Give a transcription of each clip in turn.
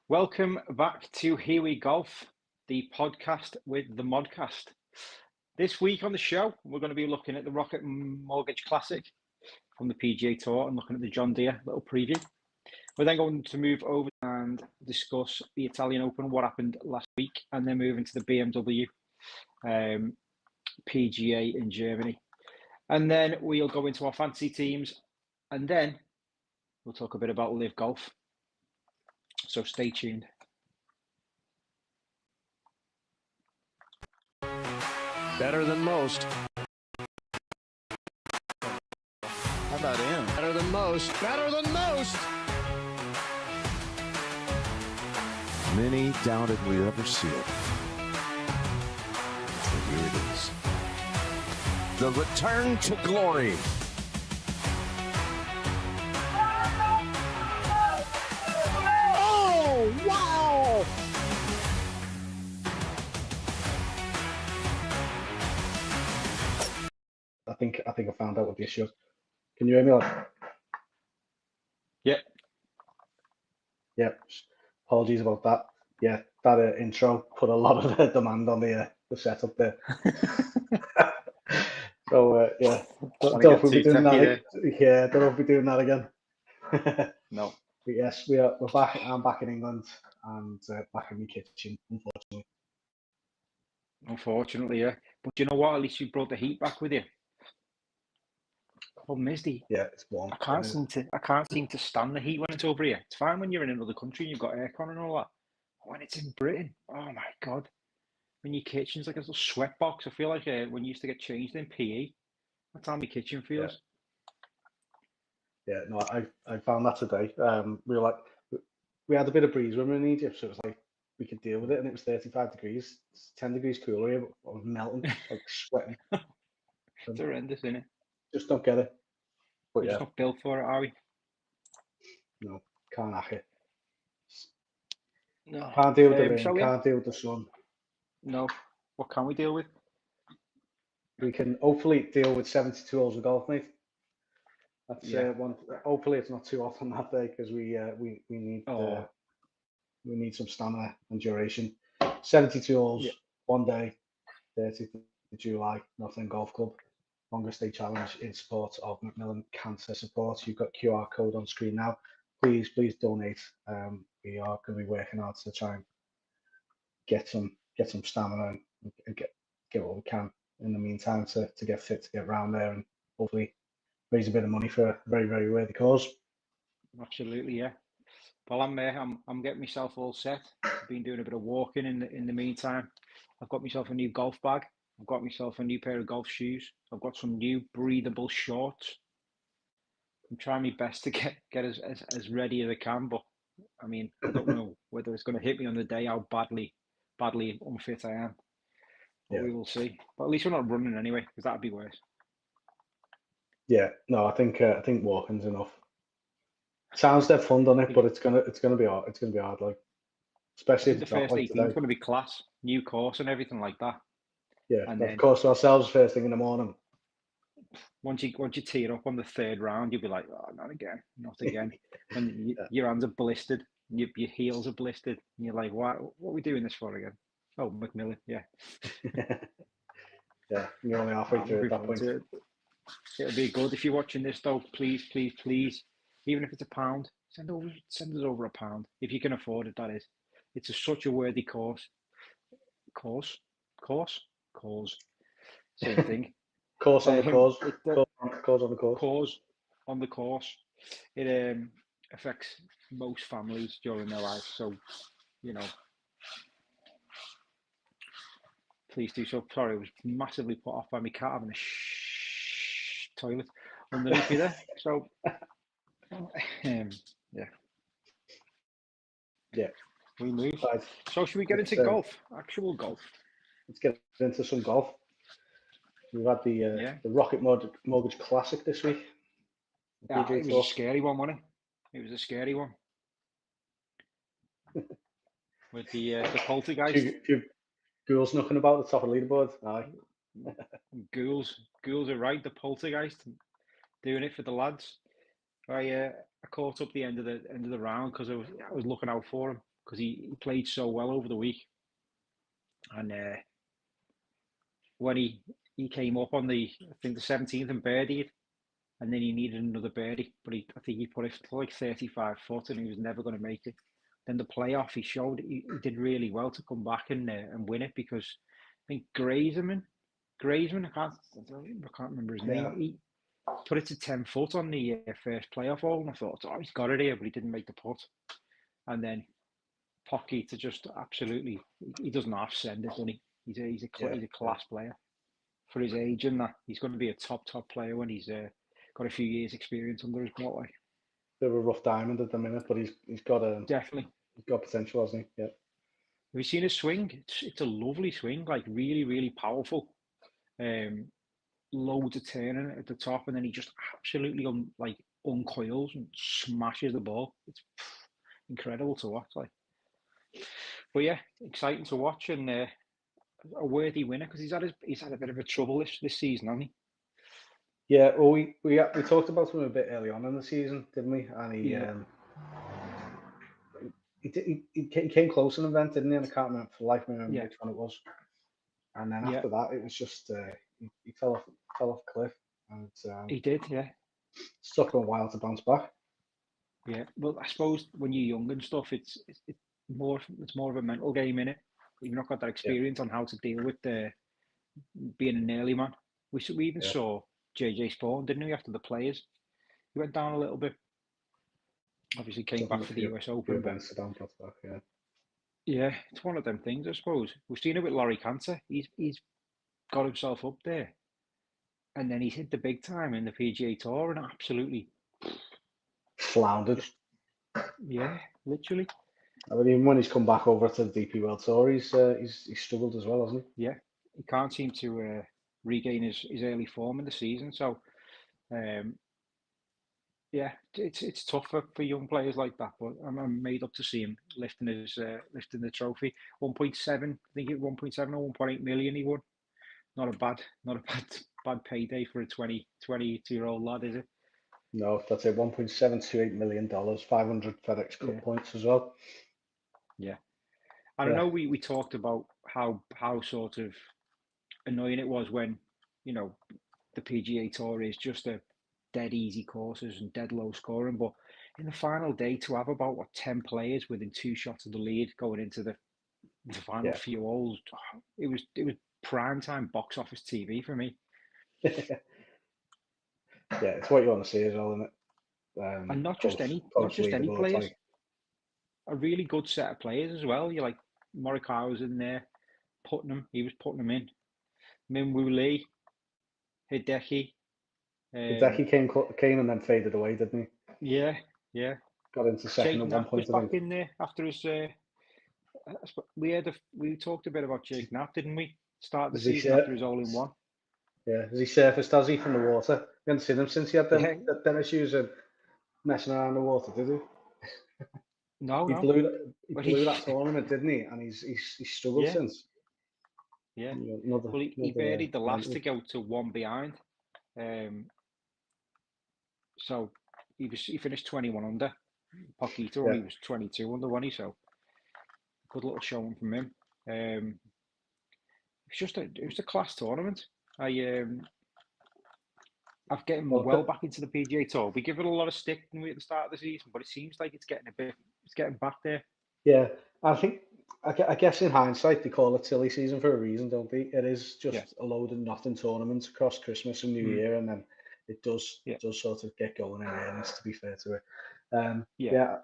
Welcome back to Here We Golf, the podcast with the Modcast. This week on the show, we're going to be looking at the Rocket Mortgage Classic from the PGA Tour and looking at the John Deere little preview. We're then going to move over and discuss the Italian Open, what happened last week, and then move into the BMW PGA in Germany. And then we'll go into our fantasy teams, and then we'll talk a bit about Live Golf. So stay tuned. Better than most. How about him? Better than most. Better than most. Many doubted we'd ever see it. But here it is. The return to glory. Oh, wow! I think I found out what the issue is. Can you hear me? Yep. Yep. Apologies about that. Yeah, that intro put a lot of demand on the setup there. So yeah, don't know if we'll be doing that. Yeah, don't know if we're doing that again. No. But yes, we're back. I'm back in England and back in my kitchen, unfortunately. Unfortunately, yeah. But you know what? At least you brought the heat back with you. Problem is, yeah, it's warm. I can't seem to stand the heat when it's over here. It's fine when you're in another country and you've got aircon and all that. But when it's in Britain, oh my god! When your kitchen's like a little sweat box, I feel like when you used to get changed in PE. That's how my kitchen feels. Yeah, no, I found that today. We had a bit of breeze when we were in Egypt, so it was like we could deal with it, and it was 35 degrees. It's 10 degrees cooler here, but I was melting, like sweating. It's horrendous, isn't it? Just don't get it. But We're just not built for it, are we? No, can't hack it. No. Can't deal with the rain, can't deal with the sun. No. What can we deal with? We can hopefully deal with 72 holes of golf, mate. That's one. Hopefully, it's not too hot on that day because we need some stamina and duration. 72 holes, one day, 30th of July, Northland Golf Club. Longest day challenge in support of Macmillan Cancer Support. You've got QR code on screen now. Please donate. We are going to be working hard to try and get some stamina and get what we can in the meantime to get fit, to get around there, and hopefully raise a bit of money for a very, very worthy cause. Absolutely, yeah. Well, I'm getting myself all set. I've been doing a bit of walking in the meantime. I've got myself a new golf bag. I've got myself a new pair of golf shoes. I've got some new breathable shorts. I'm trying my best to get as ready as I can, but I mean, I don't know whether it's going to hit me on the day how badly unfit I am. But we will see. But at least we're not running anyway, because that'd be worse. Yeah, no, I think walking's enough. Sounds dead fun, doesn't it? But it's gonna be hard. It's gonna be hard, like especially if the first 18 is going to be class, new course and everything like that. Yeah, and of course to ourselves first thing in the morning. Once you tee it up on the third round, you'll be like, oh, not again. When your hands are blistered, your heels are blistered, and you're like, what are we doing this for again? Oh, Macmillan, yeah. Yeah, you're only halfway through at that point. It'll be good. If you're watching this though, please, even if it's £1, send us over £1 if you can afford it. That is, it's such a worthy cause. Same thing. Course on the course. Course on the course. Course on the course. It affects most families during their life, so please do so. Sorry, I was massively put off by my cat having a toilet underneath me there. So, yeah, we move. Right. So, should we get into golf? Actual golf. Let's get into some golf. We've had the Rocket Mortgage Classic this week. Yeah, it was a scary one, wasn't it? It was a scary one. With the poltergeist. Few ghouls knocking about the top of the leaderboard. Aye. Ghouls are right. The poltergeist doing it for the lads. I caught up the end of the round because I was looking out for him. because he played so well over the week. And when he came up on I think the 17th and birdied, and then he needed another birdie, but I think he put it to like 35 foot, and he was never going to make it. Then the playoff, he showed he did really well to come back and win it, because I think Grazeman, I can't remember his name. He put it to 10 foot on the first playoff hole, and I thought, oh, he's got it here, but he didn't make the putt. And then Potgeiter just absolutely, he doesn't half send it, doesn't he? He's a class player for his age, and that he's going to be a top player when he's got a few years experience under his belt. Like, bit of a rough diamond at the minute, but he's got definitely. He's got potential, hasn't he? Yeah. Have you seen his swing? It's a lovely swing, like really, really powerful. Loads of turning at the top, and then he just absolutely uncoils and smashes the ball. It's incredible to watch. Like, but yeah, exciting to watch, and a worthy winner, because he's had a bit of a trouble this season, hasn't he? Yeah, well, we talked about him a bit early on in the season, didn't we? And he came close in an event, didn't he? And I can't remember for the life of me which one it was. And then after that, it was just he fell off a cliff, and he did, yeah. It took him a while to bounce back. Yeah, well, I suppose when you're young and stuff, it's more of a mental game, innit? You've not got that experience on how to deal with being an early man. We even saw JJ Spawn, didn't we, after the Players? He went down a little bit. Obviously came back for the US Open. Yeah, it's one of them things, I suppose. We've seen it with Laurie Cantor. He's got himself up there, and then he's hit the big time in the PGA Tour and absolutely floundered. Yeah, literally. I mean, even when he's come back over to the DP World Tour, he's struggled as well, hasn't he? Yeah, he can't seem to regain his early form in the season. So, yeah, it's tough for young players like that. But I'm made up to see him lifting the trophy. 1.7, I think it 1.7 or 1.8 million he won. Not a bad payday for a 22-year-old lad, is it? No, that's it. $1.728 million, 500 FedEx Cup points as well. Yeah, and I know we talked about how sort of annoying it was when, you know, the PGA Tour is just a dead easy courses and dead low scoring, but in the final day to have about 10 players within 2 shots of the lead going into the final few holes, it was prime time box office TV for me. Yeah, it's what you want to see as well, isn't it? And not just any players. Like, a really good set of players as well. You like Morikawa's in there, he was putting them in. Minwoo Lee, Hideki. Hideki came and then faded away, didn't he? Yeah. Got into second at one point. Was back in there after his. We talked a bit about Jake Knapp, didn't we? Start the season after his hole-in-one. Yeah, has he surfaced? Has he from the water? We haven't seen him since he had them issues and messing around the water, did he? No, he blew that tournament, didn't he? And he's struggled since. Yeah. He buried the last to go to one behind. So he finished 21 under. Potgeiter he was 22 under, wasn't he? So good little showing from him. It was a class tournament. I've getting well back into the PGA Tour. We give it a lot of stick at the start of the season, but it seems like it's getting back there. Yeah, I guess in hindsight they call it silly season for a reason, don't they? It is just a load of nothing tournaments across Christmas and New Year, and then it does sort of get going in earnest, to be fair to it.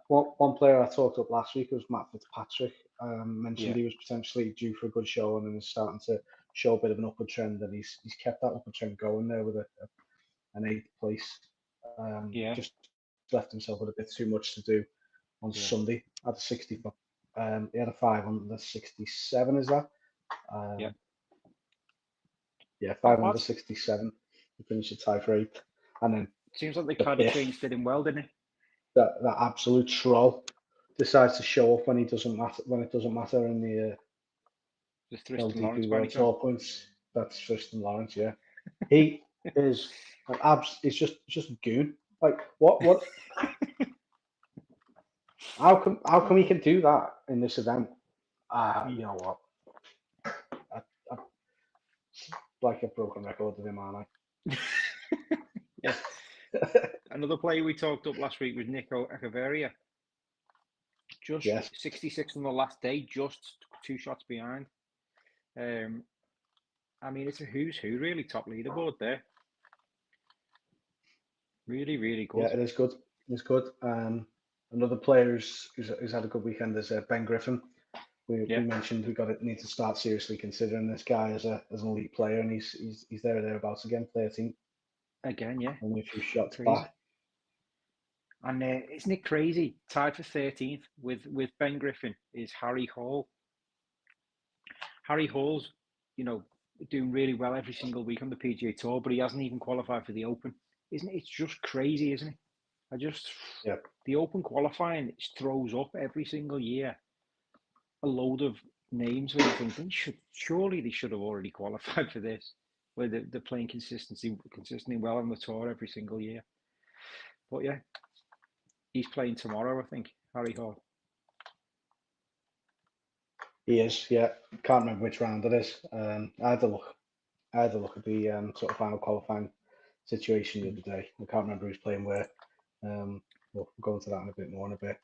One player I talked up last week was Matt Fitzpatrick. Mentioned he was potentially due for a good showing and is starting to show a bit of an upward trend, and he's kept that upward trend going there with an 8th place. Just left himself with a bit too much to do on Sunday at 65. He had a 5 on the 67, is that? 567. He finished a tie for 8th. And then seems like the caddy change did him well, didn't it? That absolute troll decides to show up when it doesn't matter in the LDP World Tour points. That's Tristan Lawrence, yeah. He is he's just a goon. Like what How come he can do that in this event? You know what? I like a broken record with him, aren't I? Yeah. Another player we talked up last week was Nico Echeverria. Just 66 on the last day, just 2 shots behind. I mean, it's a who's who, really, top leaderboard there. Really, really good. Yeah, it is good. It's good. Another player who's had a good weekend is Ben Griffin. We mentioned need to start seriously considering this guy as an elite player, and he's there or thereabouts again, 13th. Again, yeah. Only a few shots crazy. back. And isn't it crazy? Tied for 13th with Ben Griffin is Harry Hall. Harry Hall's, doing really well every single week on the PGA Tour, but he hasn't even qualified for the Open. Isn't it? It's just crazy, isn't it? The Open qualifying throws up every single year a load of names where you think surely they should have already qualified for this, where they're playing consistently well on the tour every single year. But yeah, he's playing tomorrow, I think, Harry Hall. He is, yeah. Can't remember which round it is. I had to look at the sort of final qualifying situation the other day. I can't remember who's playing where. We'll go into that in a bit more in a bit.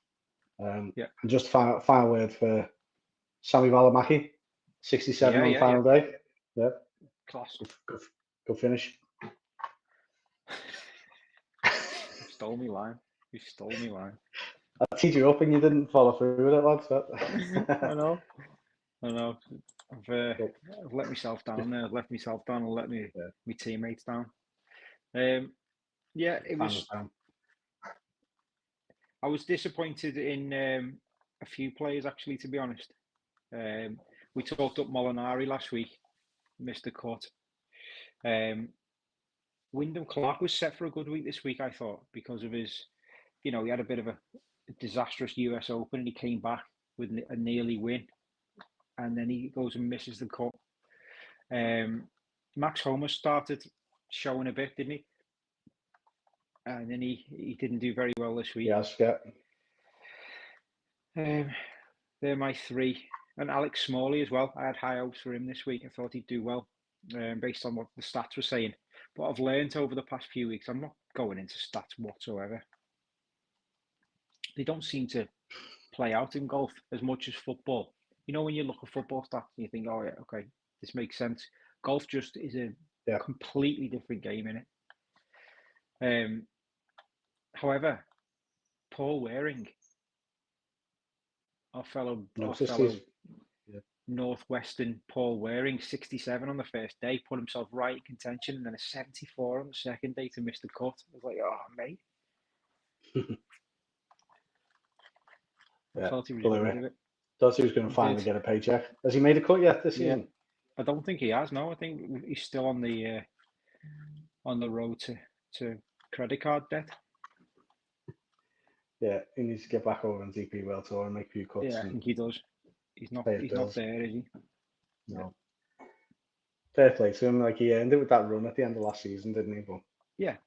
And just final word for Sami Välimäki, 67 on final day. Yeah. Class. Good finish. You stole me line. I teed you up and you didn't follow through with it, lads. I know. I've let myself down there. I've left myself down and let my teammates down. It was. I was disappointed in a few players, actually, to be honest. We talked up Molinari last week, missed the cut. Wyndham Clark was set for a good week this week, I thought, because of his, he had a bit of a disastrous US Open and he came back with a nearly win. And then he goes and misses the cut. Max Homa started showing a bit, didn't he? And then he didn't do very well this week. Yes, yeah. They're my 3. And Alex Smalley as well. I had high hopes for him this week. I thought he'd do well, based on what the stats were saying. But I've learned over the past few weeks, I'm not going into stats whatsoever. They don't seem to play out in golf as much as football. When you look at football stats and you think, oh yeah, okay, this makes sense. Golf just is a completely different game, innit? However, Paul Waring, our fellow Northwestern Paul Waring, 67 on the first day, put himself right in contention, and then a 74 on the second day to miss the cut. I was like, oh, mate. I thought he was going to do it. Thought he was going to finally get a paycheck. Has he made a cut yet this season? I don't think he has. No, I think he's still on the road to credit card debt. Yeah, he needs to get back over on DP World Tour and make a few cuts. Yeah, I think he does. He's not there, is he? No. Fair play to him. Like, he earned it with that run at the end of last season, didn't he? But yeah.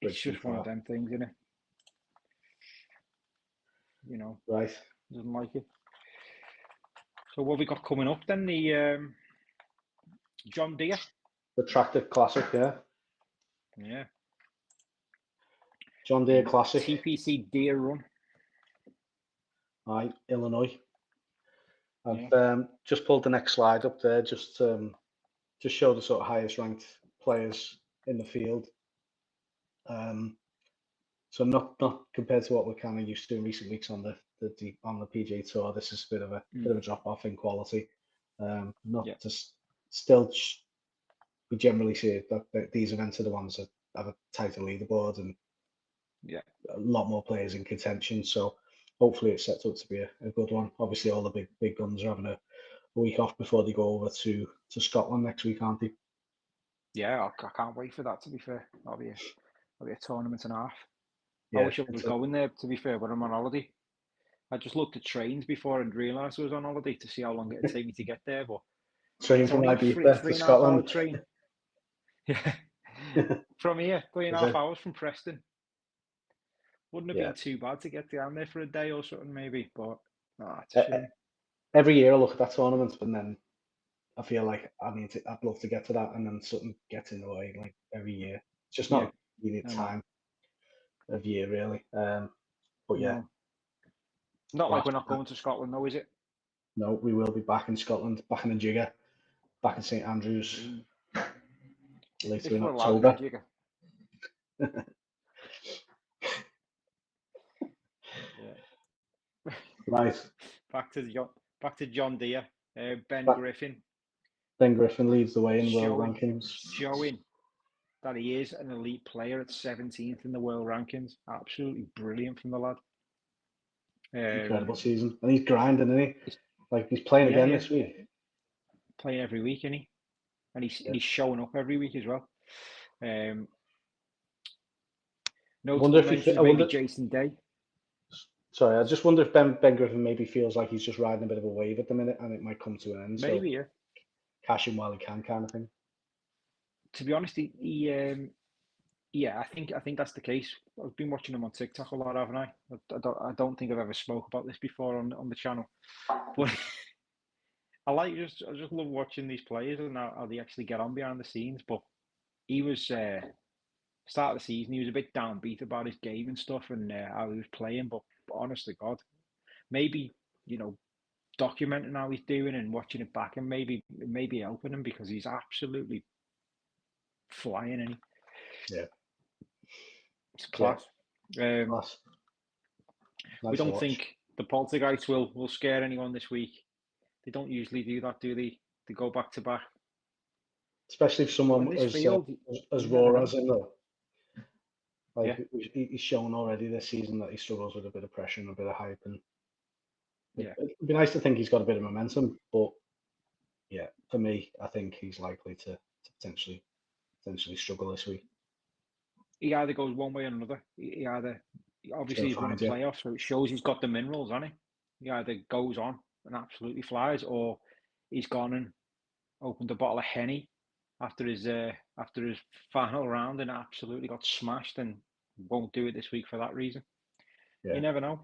It's just one of them things, isn't it? Right. Doesn't like it. So what have we got coming up then? The John Deere. The Tractor Classic, yeah. Yeah. John Deere Classic. TPC Deere Run. Aye, Illinois. I've just pulled the next slide up there, just show the sort of highest ranked players in the field. So not compared to what we're kind of used to in recent weeks on the PGA Tour. This is a bit of a drop off in quality. We generally see that these events are the ones that have a tighter leaderboard and a lot more players in contention. So hopefully it sets up to be a good one. Obviously, all the big guns are having a week off before they go over to Scotland next week, aren't they? Yeah, I can't wait for that. To be fair, that'll be a tournament and a half. Yeah, I wish I was going there, to be fair, but I'm on holiday. I just looked at trains before and realised I was on holiday to see how long it'd take me to get there. But train from Ibiza to Scotland. Train. Yeah, from here, 3.5 hours from Preston. Wouldn't have been too bad to get down there for a day or something, maybe. But it's a shame. Every year I look at that tournament, and then I feel like I'd love to get to that, and then something gets in the way. Like every year, it's just not really time of year, really. But yeah, not like we're not going to Scotland, though, is it? No, we will be back in Scotland, back in the Jigger, back in St Andrews later in October. Right. Back to John Deere. Ben Griffin. Ben Griffin leads the way in world rankings. Showing that he is an elite player at 17th in the world rankings. Absolutely brilliant from the lad. Incredible season. And he's grinding, isn't he? Like, he's playing again this week. Playing every week, isn't he? And he's showing up every week as well. Jason Day. Sorry, I just wonder if Ben Griffin maybe feels like he's just riding a bit of a wave at the minute, and it might come to an end. Maybe, so cash him while he can, kind of thing. To be honest, I think that's the case. I've been watching him on TikTok a lot, haven't I? I don't think I've ever spoke about this before on the channel, but I just love watching these players and how they actually get on behind the scenes. But he was start of the season, he was a bit downbeat about his game and stuff and how he was playing. But honest to God, maybe documenting how he's doing and watching it back and maybe helping him, because he's absolutely flying, and it's class. Class. We don't think the Potgeiters will scare anyone this week. They don't usually do that, do they? They go back to back. Especially if someone as raw as him, though. Like, he's shown already this season that he struggles with a bit of pressure and a bit of hype. And it'd be nice to think he's got a bit of momentum. But, for me, I think he's likely to potentially struggle this week. He either goes one way or another. Obviously he's won a playoff, so it shows he's got the minerals, hasn't he? He either goes on and absolutely flies, or he's gone and opened a bottle of Henny after his final round and absolutely got smashed, and won't do it this week for that reason. You never know.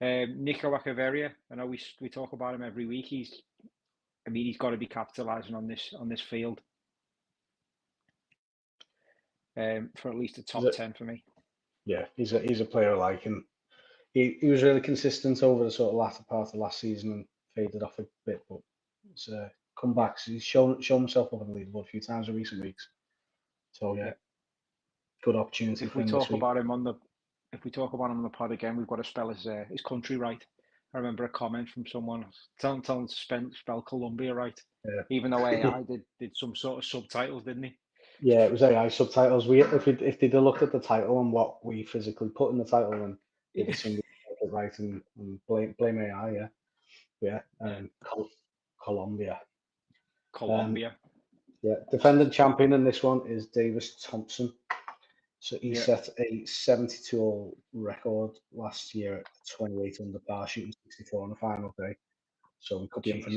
Nico Echeverria, I know we talk about him every week. He's got to be capitalising on this field. For at least a top 10 for me. Yeah, he's a player I like, and he was really consistent over the sort of latter part of last season and faded off a bit, but it's come back. So he's shown himself up on the leaderboard a few times in recent weeks. So good opportunity for him this week. If we talk about him on the pod again, we've got to spell his country right. I remember a comment from someone telling him to spell Colombia right, even though AI did some sort of subtitles, didn't he? Yeah, it was AI subtitles. If they'd have looked at the title and what we physically put in the title, and they'd have seen it right and blame AI. Colombia. Defending champion in this one is Davis Thompson. So he set a 72-hole record last year at 28 under par, shooting 64 on the final day. So we could be in for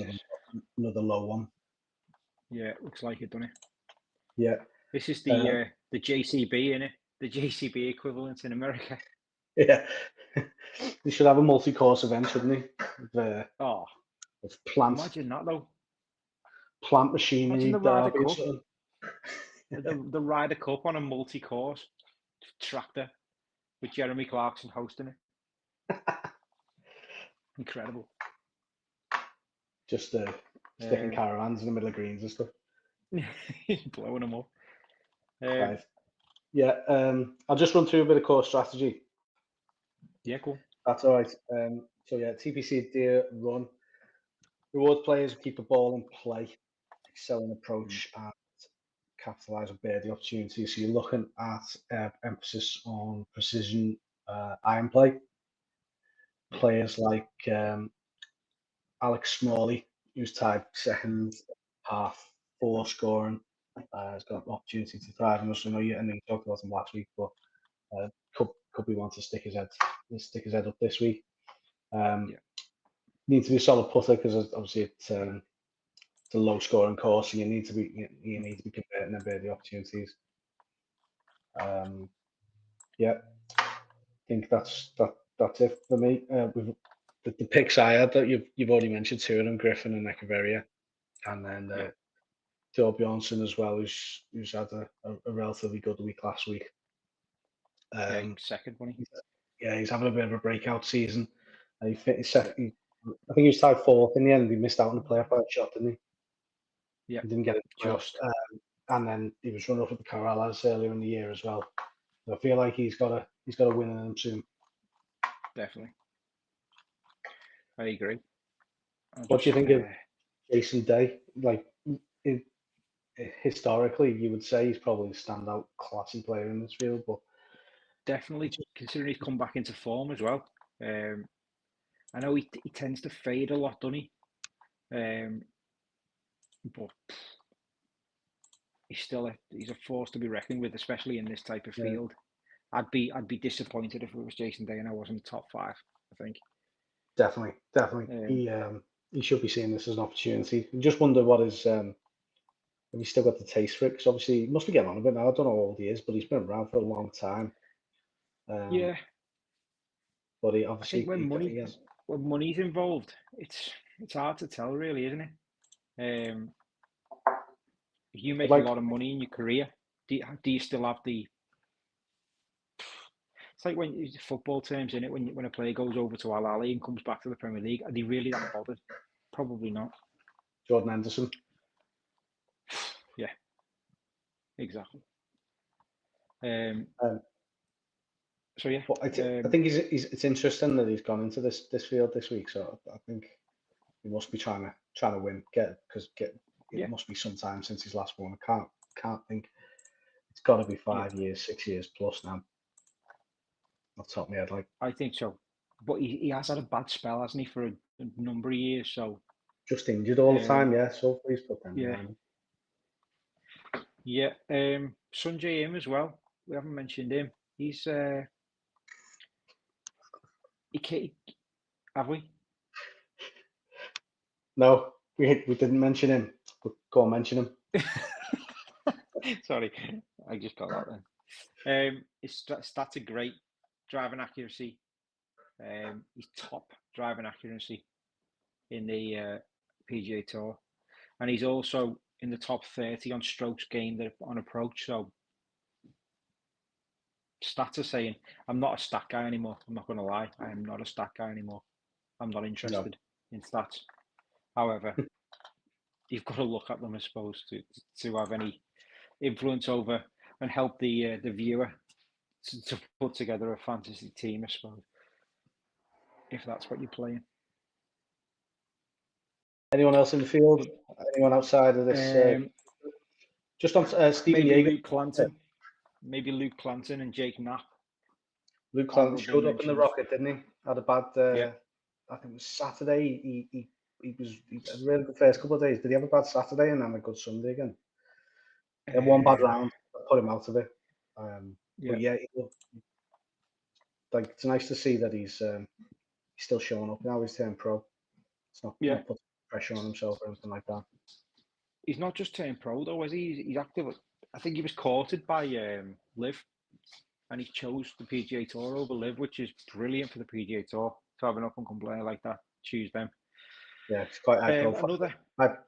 another low one. Yeah, it looks like it, doesn't it? Yeah. This is the JCB, innit? The JCB equivalent in America. Yeah. They should have a multi-course event, shouldn't they? With plant. Imagine that, though. Plant machinery. Imagine the Ryder Cup. the Ryder Cup on a multi-course tractor with Jeremy Clarkson hosting it. Incredible. Just sticking caravans in the middle of greens and stuff. Blowing them up. Right. I'll just run through a bit of course strategy. Yeah, cool. That's all right. TPC Deere Run. Reward players who keep the ball in play, excel in approach, and capitalise on birdie opportunities. So you're looking at emphasis on precision iron play. Players like Alex Smalley, who's tied second, half 4 scoring, has got an opportunity to thrive in us. I know you talked about him last week, but could be one to stick his head up this week. Need to be a solid putter, because obviously it's a low scoring course, and you need to be converting the birdie opportunities. think that's it for me. With the picks I had that you've already mentioned, two of them, Griffin and Echeverria, and then Joe Bjornsson as well, who's had a relatively good week last week. Second one. Yeah, he's having a bit of a breakout season. He second. I think he was tied fourth in the end. He missed out on the playoff by a shot, didn't he? Yeah, he didn't get it just. And then he was runner up at the Corrales earlier in the year as well. So I feel like he's got a win in him soon. Definitely, I agree. What do you think of Jason Day? Like, historically, you would say he's probably a standout, classy player in this field, but definitely considering he's come back into form as well. I know he tends to fade a lot, doesn't he? But he's a force to be reckoned with, especially in this type of field. I'd be disappointed if it was Jason Day and I wasn't top 5. I think definitely. He should be seeing this as an opportunity. I just wonder what his have he still got the taste for it? Because obviously he must be getting on a bit now. I don't know how old he is, but he's been around for a long time. Yeah, but he obviously I think when money's involved, it's hard to tell, really, isn't it? If you make a lot of money in your career, do you still have the? It's like when football terms in it. When a player goes over to Al Ahly and comes back to the Premier League, are they really that bothered? Probably not. Jordan Henderson. Yeah, exactly. So yeah, I think it's interesting that he's gone into this field this week. So I think he must be trying to win. It must be some time since his last one. I can't think. It's got to be 5 years, 6 years plus now. Off the top of my head, like I think so. But he has had a bad spell, hasn't he, for a number of years? So just injured all the time, yeah. So please put them behind him. Yeah, Sanjay Im as well. We haven't mentioned him. He's have we? No, we didn't mention him. Go on, mention him. Sorry, I just got that then. His stats are great. Driving accuracy. He's top driving accuracy in the PGA Tour, and he's also in the top 30 on strokes gained on approach. So stats are saying I'm not a stat guy anymore. I'm not going to lie. I am not a stat guy anymore. I'm not interested in stats. However, you've got to look at them, I suppose, to have any influence over and help the viewer to put together a fantasy team, I suppose, if that's what you're playing. Anyone else in the field? Anyone outside of this? Just on Stephen Yeager. Maybe Luke Clanton and Jake Knapp. Luke Clanton showed up in the Rocket, didn't he? Had a bad. I think it was Saturday. He had a really good first couple of days. Did he have a bad Saturday and then a good Sunday again? He had one bad round, put him out of it. But yeah, like it's nice to see that he's still showing up now. He's turned pro. It's not putting pressure on himself or anything like that. He's not just turned pro though, is he? He's active. I think he was courted by Liv, and he chose the PGA Tour over Liv, which is brilliant for the PGA Tour to have an up-and-coming player like that. Choose them. Yeah, it's quite high profile. One of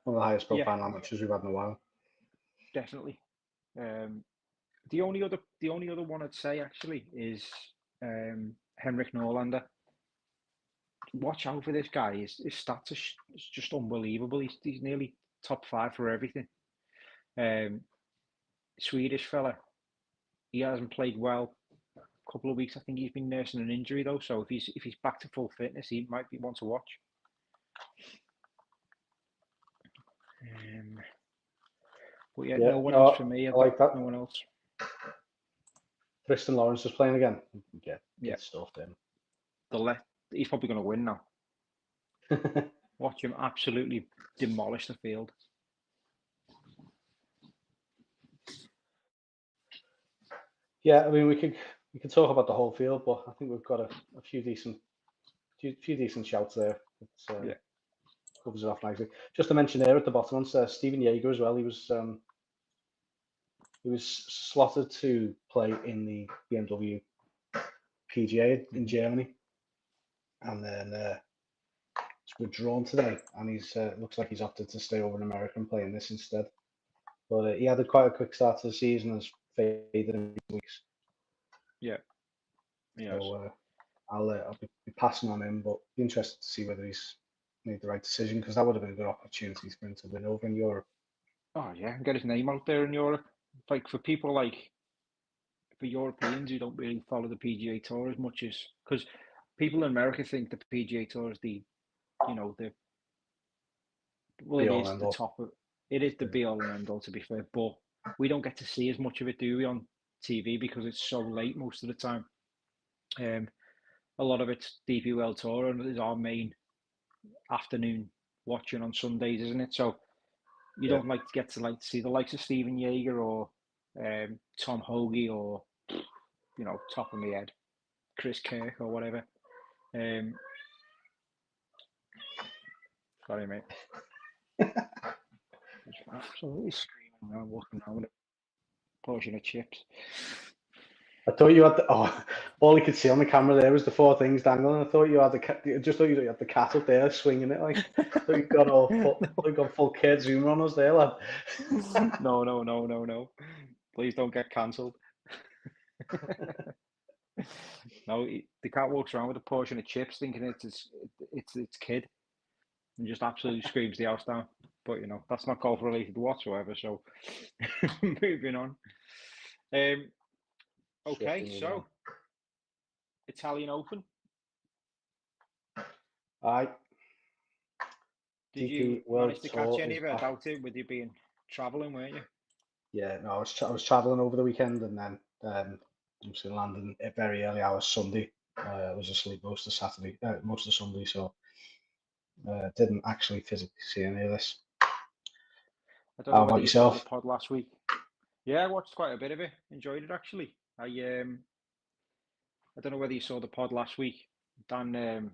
the highest profile amateurs we've had in a while. Definitely. The only other one I'd say actually is Henrik Norlander. Watch out for this guy. His stats are just unbelievable. He's nearly top 5 for everything. Swedish fella. He hasn't played well. A couple of weeks. I think he's been nursing an injury though. So if he's back to full fitness, he might be one to watch. But no one else for me. I like that. No one else. Tristan Lawrence is playing again. Get stuffed in. He's probably going to win now. Watch him absolutely demolish the field. Yeah, I mean we could talk about the whole field, but I think we've got a few decent shouts there. Covers it off nicely. Just to mention there at the bottom, Stephen Yeager as well. He was slotted to play in the BMW PGA in Germany, and then it's withdrawn today, and he's looks like he's opted to stay over in America and play in this instead. But he had quite a quick start to the season and has faded in weeks. Yeah. So I'll be passing on him, but be interested to see whether he's made the right decision, because that would have been a good opportunity for him to win over in Europe. Oh yeah, and get his name out there in Europe. Like for people for Europeans who don't really follow the PGA Tour as much as, because people in America think the PGA Tour is it is the top of it is the be all and end all, to be fair, but we don't get to see as much of it, do we, on TV, because it's so late most of the time. A lot of it's DP World Tour, and is our main afternoon watching on Sundays, isn't it? So you don't get to see the likes of Stephen Yeager or Tom Hoagie or top of my head, Chris Kirk or whatever. Sorry, mate. Just absolutely screaming around, walking around with a portion of chips. I thought you had all you could see on the camera there was the four things dangling. I thought you had you had the cat up there swinging it like. I thought you got full kid zoom on us there, lad. No. Please don't get cancelled. No, the cat walks around with a portion of chips, thinking it's its kid, and just absolutely screams the house down. But that's not golf related whatsoever. So moving on. Okay, so Italian Open. Aye. Did you manage to catch any of it? I doubt it, with you being travelling, weren't you? Yeah, no, I was travelling over the weekend, and then obviously landing at very early hours Sunday. I was asleep most of Sunday, so didn't actually physically see any of this. I don't know whether you saw the pod last week. Yeah, I watched quite a bit of it. Enjoyed it, actually. I don't know whether you saw the pod last week. Dan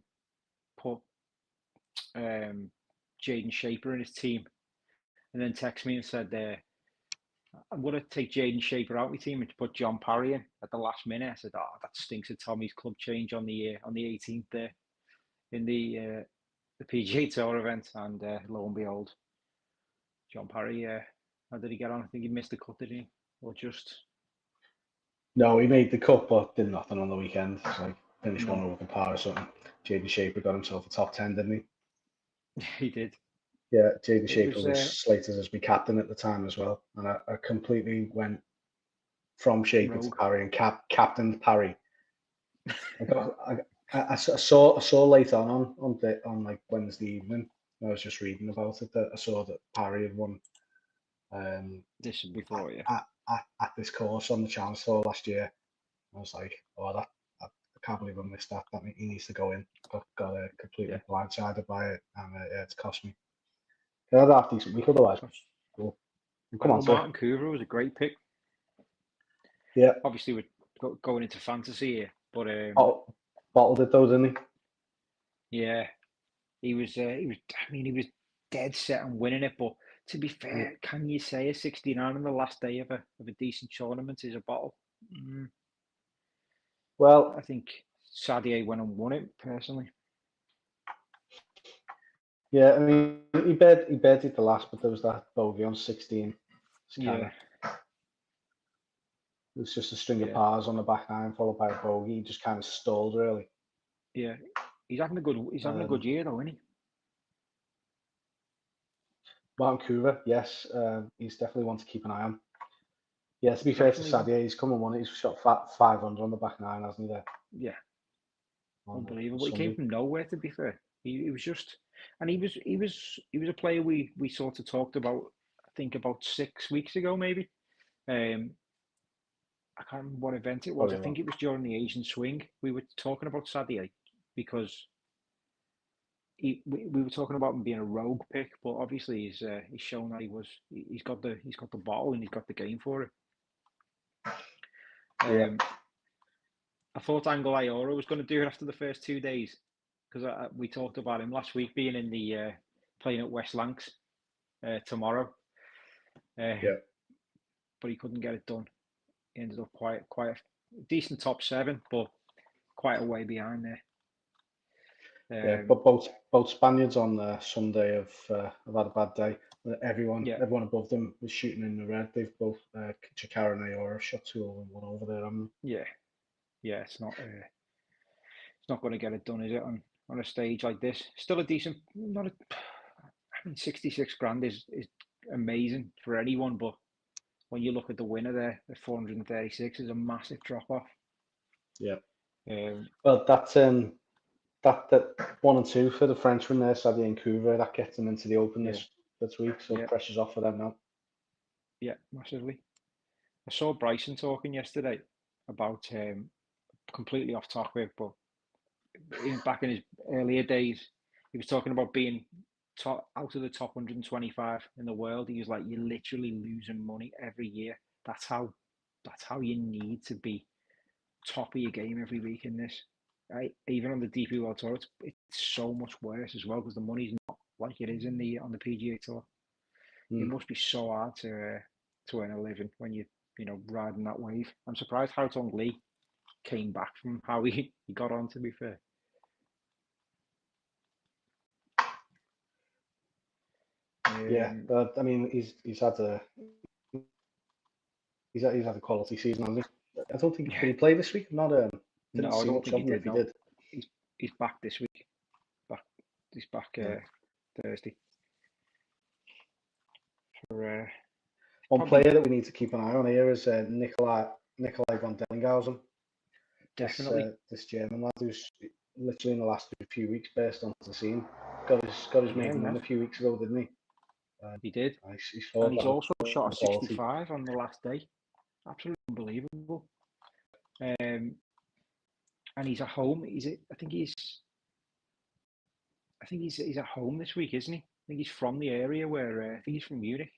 put Jaden Shaper in his team, and then texted me and said, I'm going to take Jaden Shaper out of my team and to put John Parry in at the last minute. I said, that stinks of Tommy's club change on the 18th there in the PGA Tour event. And lo and behold, John Parry, how did he get on? I think he missed the cut, did he? Or just... No, he made the cut, but did nothing on the weekend. So finished one over par or something. Jaden Shaper got himself a top 10, didn't he? He did. Yeah, Jaden Shaper was slated as my captain at the time as well, and I completely went from Shaper to Parry and captained Parry. I saw late on like Wednesday evening. I was just reading about it that I saw that Parry had won. This before, at this course on the Challenge Tour last year. I was like, I can't believe I missed that. That he needs to go in. Got completely blindsided by it, and it's cost me. I had a half decent week otherwise. Cool. Come on, Martin Coover was a great pick. Yeah. Obviously, we're going into fantasy here, but bottled it though, didn't he? Yeah, he was. I mean, he was dead set on winning it. But to be fair, can you say a 69 on the last day of a decent tournament is a bottle? Well, I think Sadier went and won it personally. Yeah, I mean, he birdied the last, but there was that bogey on 16. It was just a string of pars on the back nine, followed by a bogey. He just kind of stalled, really. Yeah, he's having a good year, though, isn't he? Martin Coover, yes, he's definitely one to keep an eye on. Yeah, to be fair to Sadier, he's come and won it. He's shot 500 on the back nine, hasn't he? There. Yeah, unbelievable. He came from nowhere, to be fair. He was just, and he was a player we sort of talked about, I think about 6 weeks ago, maybe. I can't remember what event it was. I think it was during the Asian Swing. We were talking about Sadier because we were talking about him being a rogue pick, but obviously he's shown that he's got the bottle and he's got the game for it. I thought Angel Iora was going to do it after the first 2 days because we talked about him last week being in the playing at West Lancs tomorrow. But he couldn't get it done. He ended up quite a decent top 7, but quite a way behind there. Yeah, but both Spaniards on Sunday have had a bad day. Everyone above them was shooting in the red. They've both Chikara and Ayora shot 2 over and 1 over there, haven't they? Yeah. It's not going to get it done, is it? On a stage like this, still a decent. I mean, 66 grand is amazing for anyone, but when you look at the winner there at 436, is a massive drop off. Yeah. Well, that's that 1 and 2 for the Frenchman there, Sadie and Couvreur, that gets them into the Open this week, so pressure's off for them now. Yeah, massively. I saw Bryson talking yesterday about completely off topic, but back in his earlier days, he was talking about being out of the top 125 in the world. He was like, you're literally losing money every year. That's how you need to be top of your game every week in this. Right? Even on the DP World Tour, it's so much worse as well because the money's not like it is on the PGA Tour. It must be so hard to earn a living when you riding that wave. I'm surprised Hao Tong Lee came back from how he got on. To be fair. Yeah, but I mean, he's had a quality season, hasn't he? I don't think did he play this week? Not no, I don't think he did. No. He's back this week. He's back Thursday. For one player that we need to keep an eye on here is Nikolai von Dellinghausen. Definitely, this German lad who's literally in the last few weeks burst onto the scene. Got his maiden win a few weeks ago, didn't he? He did. And he's also shot a 65 on the last day. Absolutely unbelievable. And he's at home. I think he's at home this week, isn't he? I think he's from the area where I think he's from Munich.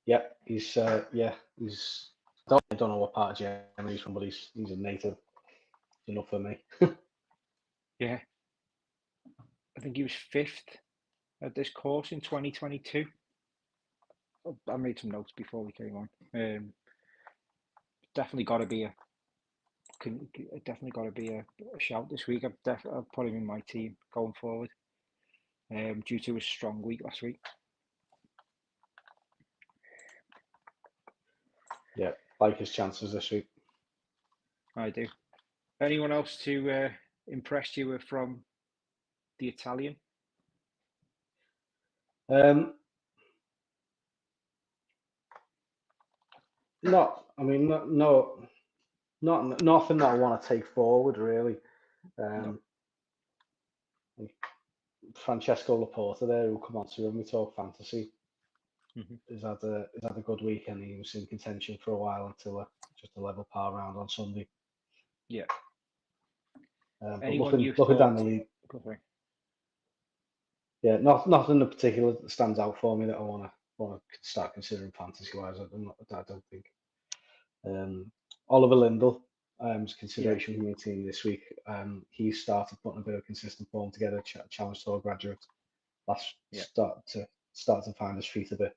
Yeah, he's I don't know what part of Germany he's from, but he's a native. Enough for me. Yeah, I think he was 5th at this course in 2022. I made some notes before we came on. Definitely got to be a shout this week. I've put him in my team going forward. Due to a strong week last week. Yeah, like his chances this week. I do. Anyone else to impress you from the Italian? Nothing that I want to take forward really. No. Francesco Laporta there, who come on to when we talk fantasy, has had a good week, and he was in contention for a while until just a level par round on Sunday. Yeah. But looking down the league, yeah, nothing in particular that stands out for me that I want to start considering fantasy wise. I don't think. Oliver Lindell is consideration for my team this week. He started putting a bit of consistent form together. Challenge Tour graduate. Start to find his feet a bit.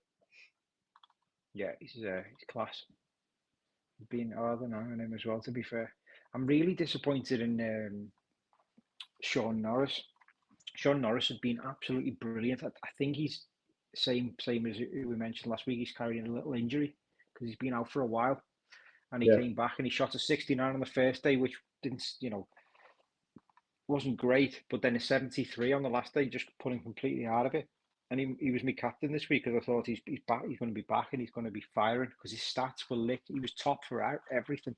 Yeah, he's class. Been harder on him as well. To be fair, I'm really disappointed in Sean Norris. Sean Norris has been absolutely brilliant. I think he's same as we mentioned last week. He's carrying a little injury because he's been out for a while, and he came back and he shot a 69 on the first day, which wasn't great. But then a 73 on the last day just put him completely out of it. And he was my captain this week because I thought he's back. He's going to be back and he's going to be firing because his stats were lit. He was top for everything.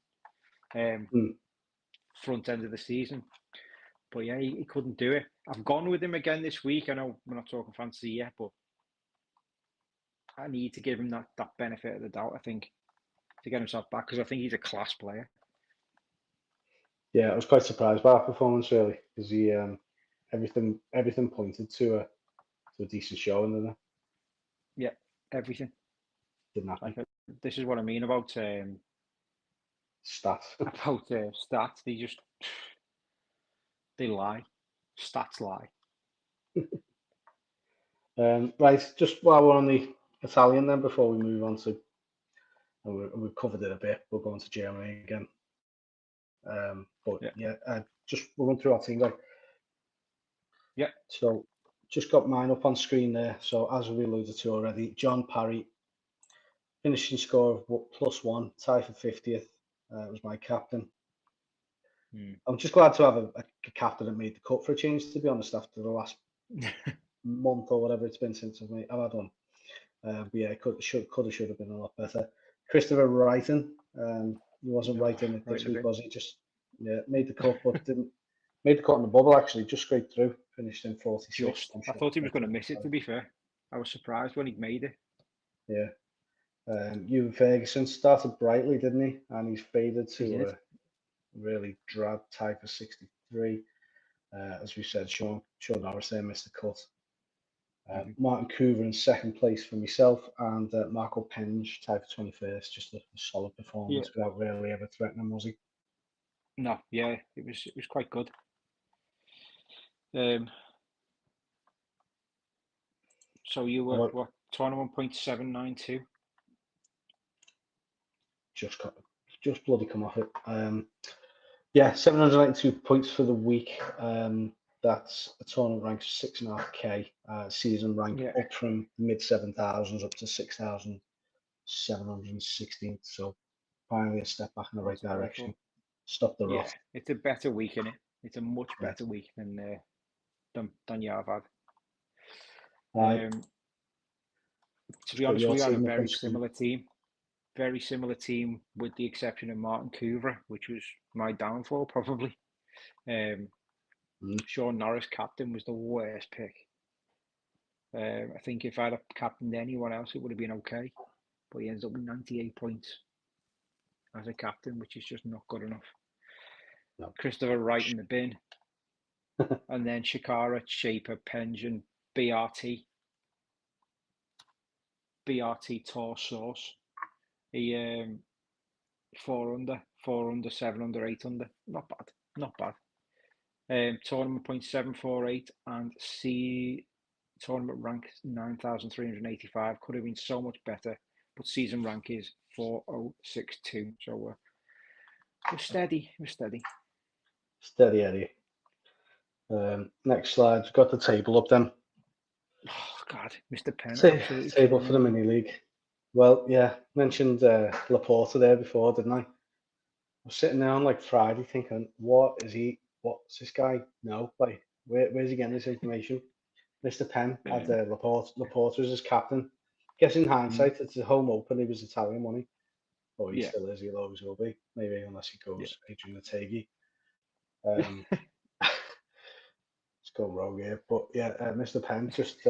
Front end of the season. But yeah, he couldn't do it. I've gone with him again this week. I know we're not talking fantasy yet, but I need to give him that benefit of the doubt, I think, to get himself back because I think he's a class player. Yeah, I was quite surprised by that performance, really, because he everything pointed to a decent showing, didn't it? Yeah, everything. Didn't happen. This is what I mean about stats. About stats, they lie. Stats lie. Right, just while we're on the Italian then, before we move on to and we've covered it a bit. We're going to Germany again. But just we'll run through our team. Like, yeah. So just got mine up on screen there. So as we alluded to already, John Parry, finishing score of +1, tie for 50th. Was my captain. I'm just glad to have a captain that made the cut for a change, to be honest, after the last month or whatever it's been since I've had one. But yeah, should have been a lot better. Christopher Wrighton, he wasn't right in it this week, was he? Just made the cut, but didn't made the cut on the bubble actually, just straight through, finished in 46th. I thought he was going to miss it, to be fair. I was surprised when he made it. Yeah. Ewan Ferguson started brightly, didn't he? And he's faded to a really drab tie for 63. As we said, Sean Norris there missed the cut. Martin Coover in second place for myself, and Marco Penge tied for 21st. Just a solid performance without really ever threatening, was he? No, yeah, it was quite good. So you were what, 21.792? Just bloody come off it. 792 points for the week. That's a tournament rank of 6.5k. Season rank up from mid 7,000s up to 6,716. So finally a step back in the right direction. Stop the rot. It's a better week, isn't it? It's a much better week than you have had. To be honest, we had a very similar team. Very similar team, with the exception of Martin Coover, which was my downfall probably. Sean Norris captain was the worst pick. I think if I'd have captained anyone else, it would have been okay. But he ends up with 98 points as a captain, which is just not good enough. No. Christopher Wright in the bin. And then Shikara, Shaper, Penge, and BRT. BRT tore sauce. He 4 under, 7 under, 8 under. Not bad. Tournament point 748 and C tournament rank 9,385. Could have been so much better, but season rank is 4062. So we're steady. Steady Eddie. Next slide. We've got the table up then. Oh God, Mr. Penn. Table for the mini league. Well, mentioned Laporta there before, didn't I? I was sitting there on like Friday thinking, what is he? What's this guy? No, like where's he getting this information? Mr. Penn had Laporta as his captain. Guess in hindsight, it's a home open. He was Italian, wasn't he? Oh, he still is. He'll always will be. Maybe unless he goes Adrian Otaegui. Let's go rogue here, but Mr. Penn just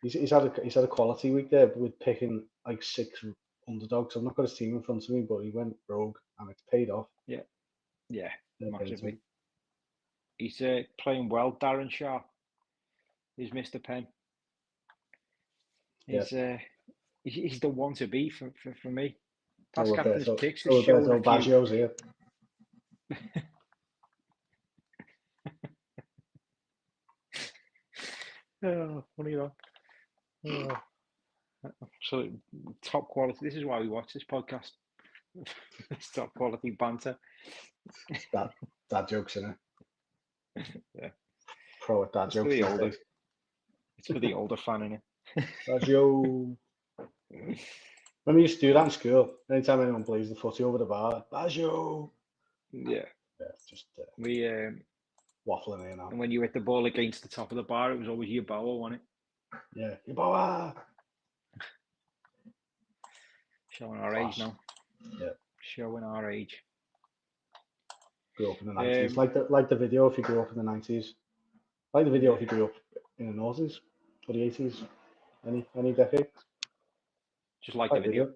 he's had a quality week there with picking like 6 underdogs. I've not got his team in front of me, but he went rogue and it's paid off. Yeah, massively. He's playing well. Darren Sharp is Mr. Penn. He's the one to be for me. Past captain's picks is showing Baggio's here. Oh, funny that. Oh, absolute top quality. This is why we watch this podcast. It's top quality banter. Dad jokes, isn't it? Yeah. Pro at dad jokes. It's for the older fan, isn't it? Baggio. When we used to do that in school, anytime anyone plays the footy over the bar, Baggio. Yeah. Just we waffling here now. And when you hit the ball against the top of the bar, it was always Yeboah, wasn't it? Yeah, Yeboah. Showing our age now. Yeah. Showing our age. Grew up in the 90s. Like the video if you grew up in the 90s. Like the video if you grew up in the noughties or the 80s. Any decade. Just like the video.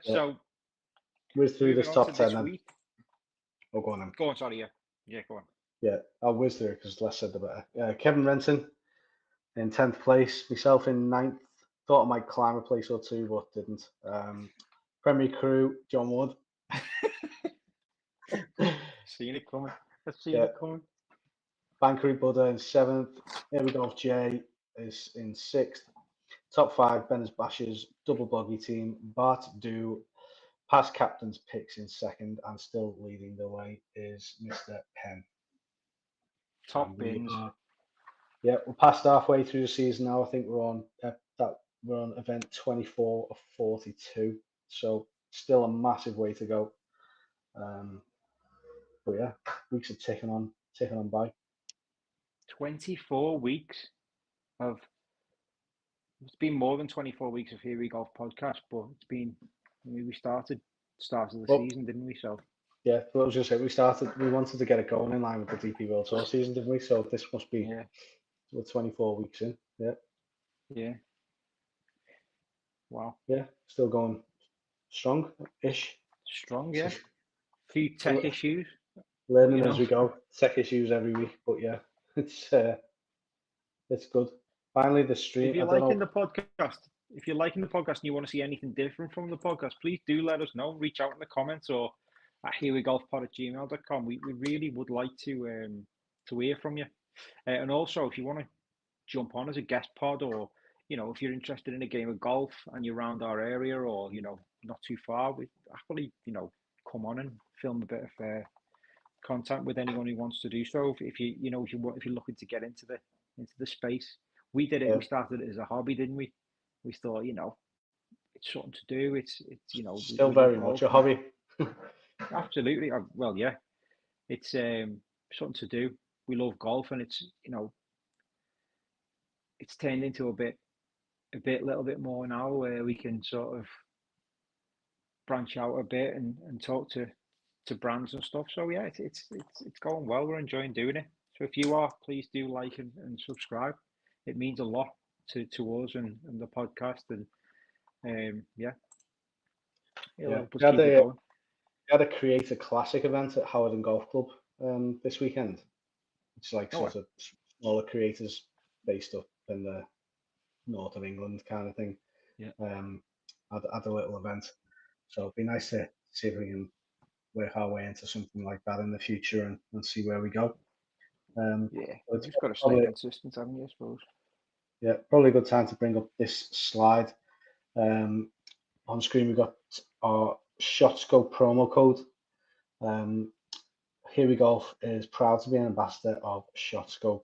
So whiz through this top 10 then. Oh, go on then. Go on, sorry, yeah, go on. Yeah, I'll whiz through it because less said the better. Kevin Renton in 10th place, myself in 9th. Thought I might climb a place or two, but didn't. Premier Crew, John Wood. Seen it coming. I've seen it coming. Bankery Buddha in 7th. Here we go. Jay is in 6th. Top 5, Ben's Bashers, double bogey team. Bart Do, past captain's picks in second, and still leading the way is Mr. Penn. Top bins. We're past halfway through the season now. I think we're on event 24 of 42. So still a massive way to go. But yeah, weeks are ticking on by. 24 weeks of. It's been more than 24 weeks of Here We Golf podcast, but it's been. We started the season, didn't we? So. Yeah, but I was just saying we wanted to get it going in line with the DP World Tour season, didn't we? So this must be we're 24 weeks in. Yeah. Yeah. Wow. Yeah, still going strong-ish. Strong, yeah. A few tech issues. Learning as we go. Tech issues every week, but yeah, it's good. Finally, the stream. If you're liking the podcast and you want to see anything different from the podcast, please do let us know. Reach out in the comments or at herewegolfpod@gmail.com. We really would like to hear from you. And also, if you want to jump on as a guest pod, or if you're interested in a game of golf and you're around our area, or not too far, we happily come on and film a bit of content with anyone who wants to do so. If you're looking to get into the space. We did it. Yeah. We started it as a hobby, didn't we? We thought, it's something to do. It's still very much a hobby. Absolutely. Well, yeah, it's something to do. We love golf, and it's it's turned into a little bit more now, where we can sort of branch out a bit and talk to brands and stuff. So yeah, it's going well. We're enjoying doing it. So if you are, please do like and subscribe. It means a lot to us and the podcast, and we had a Creator Classic event at Howard Golf Club this weekend. It's like sort of smaller creators based up in the north of England kind of thing. Yeah. Had a little event, so it'd be nice to see if we can work our way into something like that in the future and see where we go. You've got to stay consistent, haven't you, I suppose? Yeah, probably a good time to bring up this slide. On screen, we've got our ShotScope promo code. Here We Golf is proud to be an ambassador of ShotScope,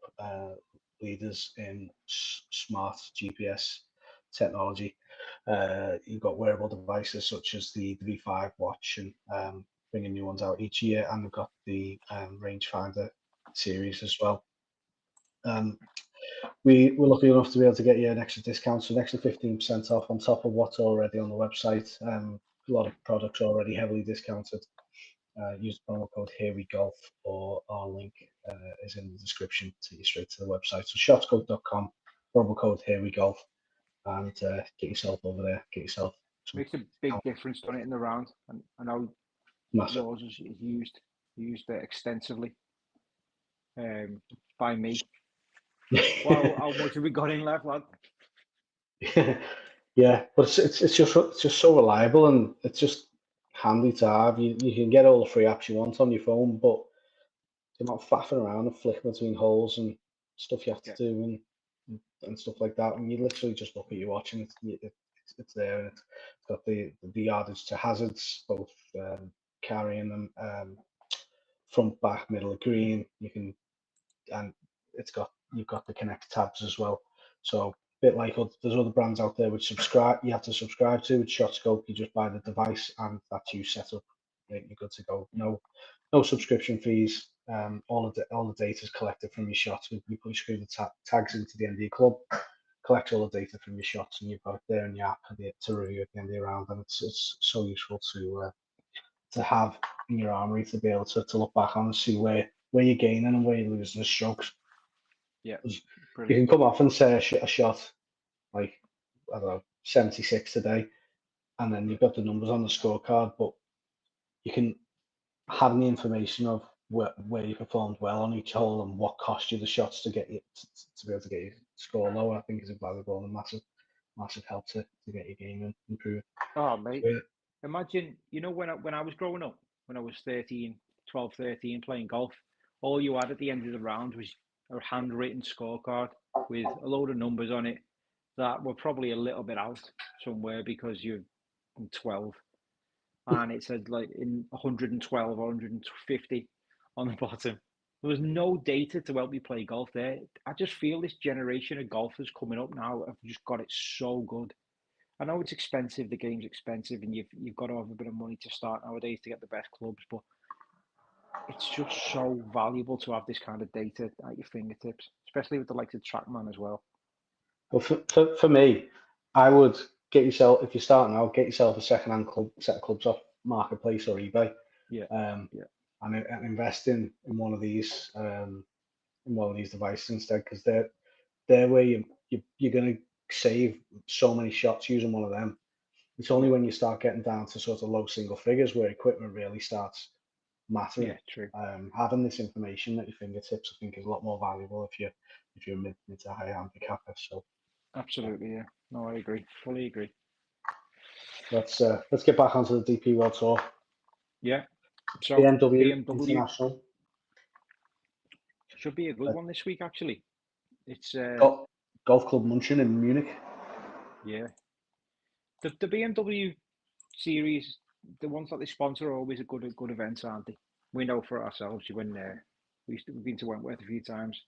leaders in smart GPS technology. You've got wearable devices such as the V5 watch, and bringing new ones out each year, and we've got the rangefinder series as well. We're lucky enough to be able to get you an extra discount, so an extra 15% off on top of what's already on the website. A lot of products already heavily discounted. Use the promo code Here We Golf, or our link is in the description to take you straight to the website. So shotscope.com, promo code Here We Golf, and get yourself over there. Get yourself. Makes a big difference, doesn't it, in the round? And I know yours is used extensively by me. Well, how much have we got in left, lad? Yeah, but it's just so reliable, and it's just handy to have. You can get all the free apps you want on your phone, but you're not faffing around and flicking between holes and stuff you have to do and stuff like that. And you literally just look at your watch, and it's there, and it's got the yardage to hazards, both carrying them front, back, middle of green. And you've got the connect tabs as well. So a bit like there's other brands out there which you have to subscribe to. With ShotScope, you just buy the device and that's you set up. You're good to go. No subscription fees. All the data is collected from your shots. We screw the tags into the end of your club, collect all the data from your shots, and you've got it there in your app to review at the end of the round. And it's so useful to have in your armory, to be able to look back on and see where you're gaining and where you're losing the strokes. Yeah, you can come off and say a shot like, I don't know, 76 today, and then you've got the numbers on the scorecard, but you can have the information of where you performed well on each hole and what cost you the shots to get you to be able to get your score lower. I think is invaluable and a massive help to get your game improved. Oh, mate. Yeah. Imagine, when I was growing up, when I was 12, 13, playing golf, all you had at the end of the round was a handwritten scorecard with a load of numbers on it, that were probably a little bit out somewhere because you're 12, and it said like in 112 or 150 on the bottom. There was no data to help me play golf there. I just feel this generation of golfers coming up now have just got it so good. I know it's expensive, the game's expensive, and you've got to have a bit of money to start nowadays to get the best clubs, but it's just so valuable to have this kind of data at your fingertips, especially with the likes of TrackMan as well. Well, for me, I would get yourself, if you're starting out, get yourself a second-hand set of clubs off Marketplace or eBay. Yeah. And invest in one of these devices instead, because they're where you're going to save so many shots using one of them. It's only when you start getting down to sort of low single figures where equipment really starts mattering. Yeah, true. Having this information at your fingertips, I think, is a lot more valuable if you're mid to high handicapper. So absolutely, yeah. No, I agree. Fully agree. Let's get back onto the DP World Tour. Yeah. So BMW International should be a good one this week, actually. It's Golf Club München in Munich. Yeah. The BMW series, the ones that they sponsor, are always a good events, aren't they? We know for ourselves. We've been to Wentworth a few times.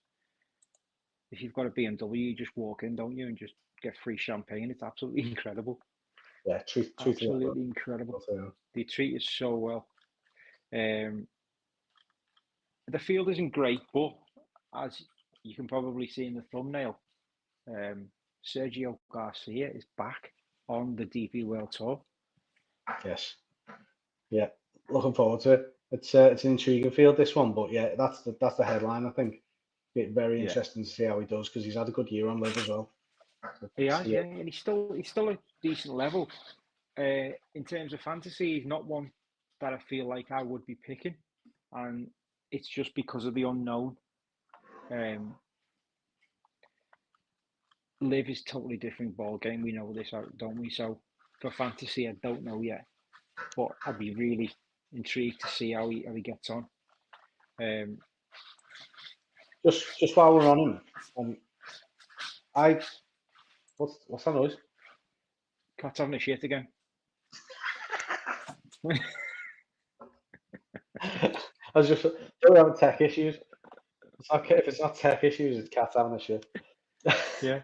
If you've got a BMW, you just walk in, don't you, and just get free champagne. It's absolutely incredible. Yeah, absolutely incredible. They treat you so well. The field isn't great, but as you can probably see in the thumbnail, Sergio Garcia is back on the DP World Tour. Yes. Yeah, looking forward to it. It's an intriguing field, this one, but yeah, that's the headline. I think it's very interesting to see how he does, because he's had a good year on live as well. He has, yeah, and he's still a decent level. In terms of fantasy, he's not one that I feel like I would be picking, and it's just because of the unknown. Live is totally different ball game. We know this, don't we? So for fantasy, I don't know yet, but I'd be really intrigued to see how he gets on. Just while we're on him, what's that noise? Cat's having a shit again. I was just, don't we have tech issues? It's okay if it's not tech issues, it's cats having a shit. Yeah.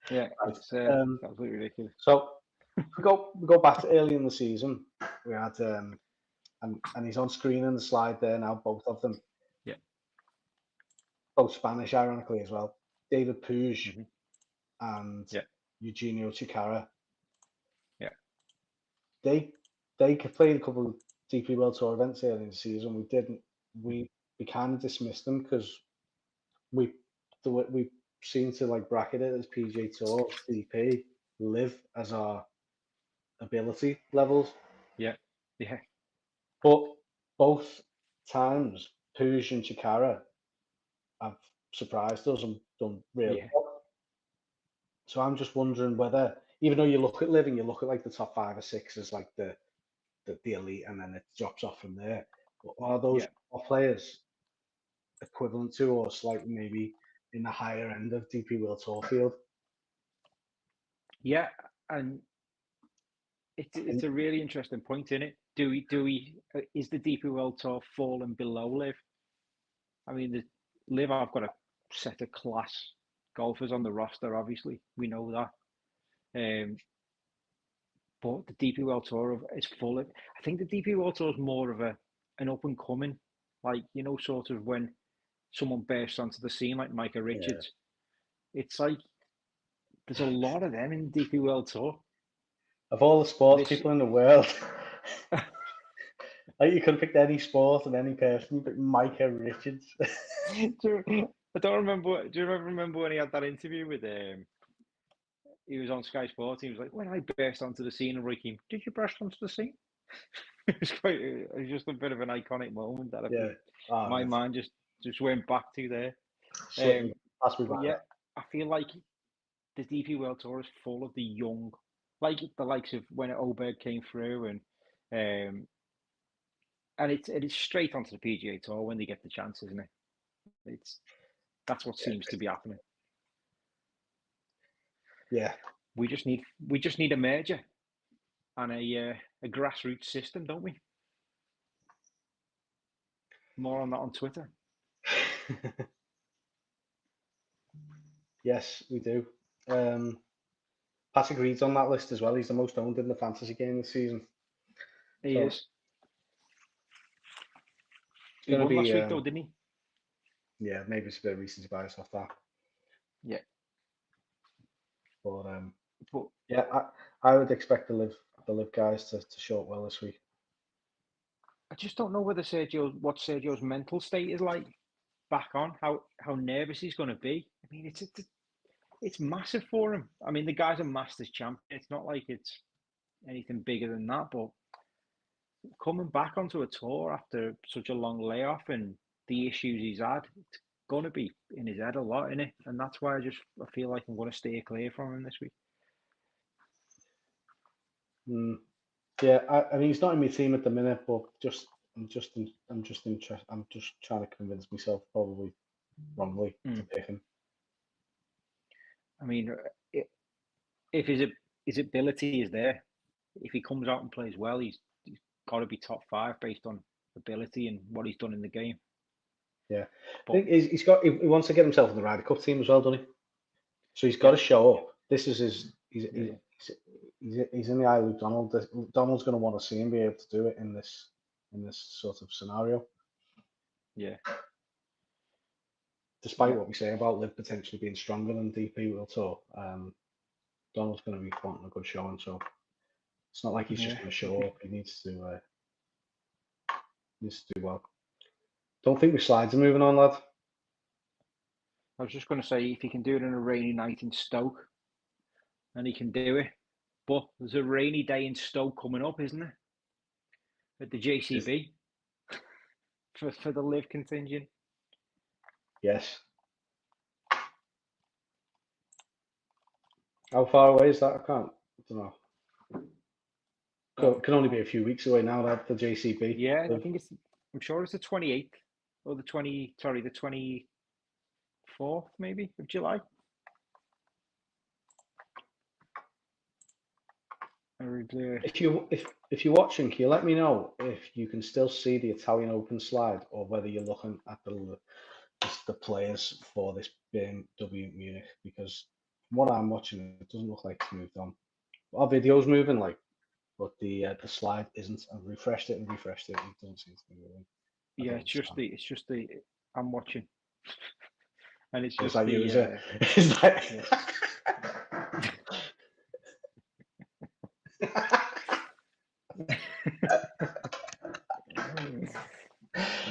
It's absolutely ridiculous. So we go back to early in the season. We had and he's on screen in the slide there now, both of them. Yeah. Both Spanish, ironically, as well. David Puig and Eugenio Chicara. Yeah. They played a couple of DP World Tour events early in the season. We kind of dismissed them because we seem to like bracket it as PGA Tour, DP, live as our ability levels. Yeah. But both times, Puig and Chicara have surprised us and done really well. So I'm just wondering whether, even though you look at live and you look at like the top 5 or 6 as like the elite, and then it drops off from there. But are those players equivalent to, or slightly maybe in the higher end of DP World Tour field? Yeah, and it's a really interesting point, isn't it? Is the DP World Tour falling below live? I mean, the live, I've got a set of class golfers on the roster. Obviously, we know that. But the DP World Tour is full of. I think the DP World Tour is more of an up and coming, like, you know, sort of when someone bursts onto the scene like Micah Richards. It's like there's a lot of them in the DP World Tour. Of all the sports people in the world, like, you could have picked any sport and any person, but Micah Richards. I don't remember. Do you remember when he had that interview with he was on Sky Sports? He was like, "When I burst onto the scene," and Roy Keane, "Did you burst onto the scene?" It was just a bit of an iconic moment that my mind just went back to there. But I feel like the DP World Tour is full of the young, like the likes of when Oberg came through, and it is straight onto the PGA Tour when they get the chance, isn't it? That's what seems to be happening. Yeah. We just need a merger and a grassroots system, don't we? More on that on Twitter. Yes, we do. Patrick Reed's on that list as well. He's the most owned in the fantasy game this season. He is. He won last week though, didn't he? Yeah, maybe it's a bit of recency bias off that. Yeah. But yeah, I would expect the live guys to show up well this week. I just don't know whether what Sergio's mental state is like back on. How nervous he's going to be. I mean, it's massive for him. I mean, the guy's a Masters champion. It's not like it's anything bigger than that. But coming back onto a tour after such a long layoff and the issues he's had, it's going to be in his head a lot, isn't it? And that's why I feel like I'm going to steer clear from him this week. Yeah, I mean he's not in my team at the minute, but I'm just interested. I'm just trying to convince myself, probably wrongly, to pick him. I mean, if his ability is there, if he comes out and plays well, he's got to be top 5 based on ability and what he's done in the game. Yeah, I think he wants to get himself in the Ryder Cup team as well, doesn't he? So he's got to show up. This is he's in the eye of Luke Donald. Donald's going to want to see him be able to do it in this sort of scenario. Yeah. Despite what we say about Liv potentially being stronger than DP World Tour, Donald's going to be wanting a good showing. So it's not like he's just going to show up. He needs to do well. Don't think the slides are moving on, lad. I was just going to say, if he can do it on a rainy night in Stoke, then he can do it. But there's a rainy day in Stoke coming up, isn't there? At the JCB for the Liv contingent. Yes. How far away is that? I don't know. It can only be a few weeks away now. That the JCB. Yeah, I think I'm sure it's the 28th or the 24th maybe of July. If you're watching, can you let me know if you can still see the Italian Open slide, or whether you're looking at the players for this BMW Munich? Because from what I'm watching, it doesn't look like it's moved on. Our video's moving, but the slide isn't. I've refreshed it and it doesn't seem to be moving. Yeah, it's just the I'm watching, and it's just like the. You, is it? Is that... yeah.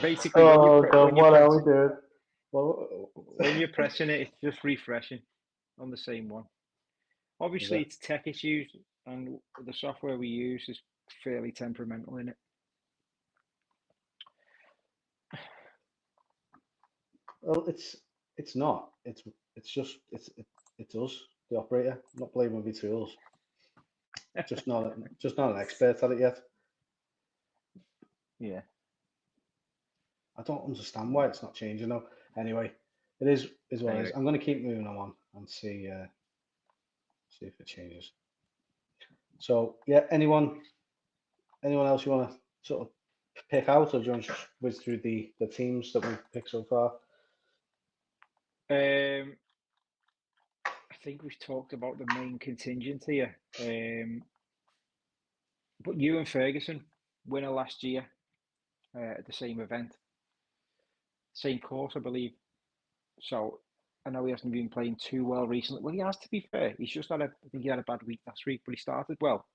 Basically, what are we doing? When you're pressing it, it's just refreshing on the same one. Obviously, it's tech issues, and the software we use is fairly temperamental in it. Well, it's not. It's just it's us, the operator. I'm not blaming the tools. Just not an expert at it yet. Yeah. I don't understand why it's not changing though. Anyway, it is what it is. I'm going to keep moving on and see if it changes. So yeah, anyone else you want to sort of pick out, or do you want to whiz through the teams that we've picked so far? I think we've talked about the main contingent here. But you and Ferguson, winner last year at the same event, same course, I believe. So I know he hasn't been playing too well recently. Well, he has, to be fair. He's just I think he had a bad week last week, but he started well.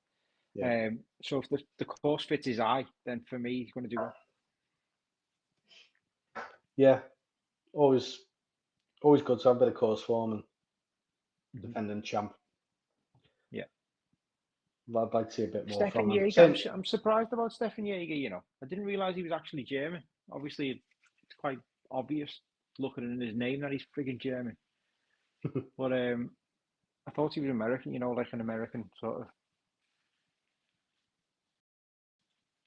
Yeah. So if the course fits his eye, then for me, he's going to do well. Yeah, always good to have a bit of course form and defending champ. Yeah. I'd like to see a bit more Stefan from him. Jaeger, I'm surprised about Stefan Jaeger, you know. I didn't realise he was actually German. Obviously, it's quite obvious looking at his name that he's frigging German. But I thought he was American, you know, like an American sort of.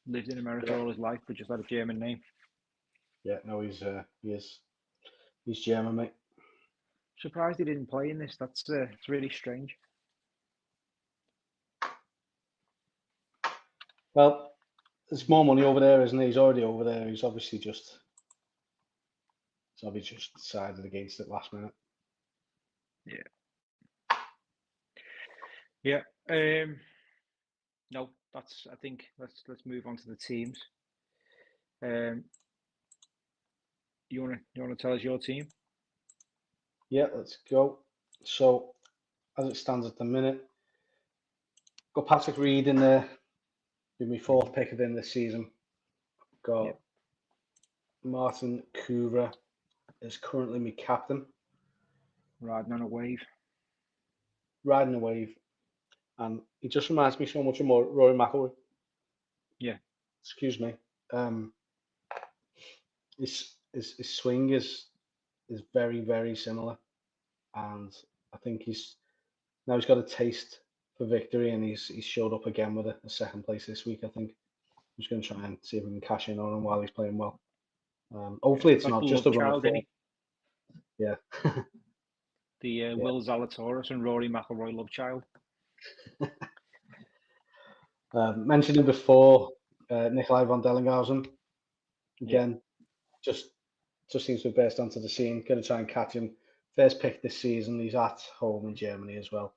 Lived in America all his life, but just had a German name. Yeah, no, he's German, mate. Surprised he didn't play in this. That's it's really strange. Well, there's more money over there, isn't there? He's already over there. He's obviously just decided against it last minute. Yeah. No, that's. I think let's move on to the teams. You wanna tell us your team? Yeah, let's go. So, as it stands at the minute, got Patrick Reed in there. Been my fourth pick of him this season. Got Yep. Martin Kuvra is currently my captain. Riding on a wave. Riding a wave. And he just reminds me so much of Rory McIlroy. Yeah. Excuse me. His swing is very, very similar. And I think he's got a taste for victory, and he's showed up again with a second place this week. I think I'm just going to try and see if we can cash in on him while he's playing well. Hopefully, it's That's not the just love a run of child, isn't form. he? Yeah. The Will Zalatoris and Rory McIlroy love child. Mentioned him before, Nikolai von Dellinghausen. Again, just seems to have burst onto the scene. Going to try and catch him. First pick this season. He's at home in Germany as well.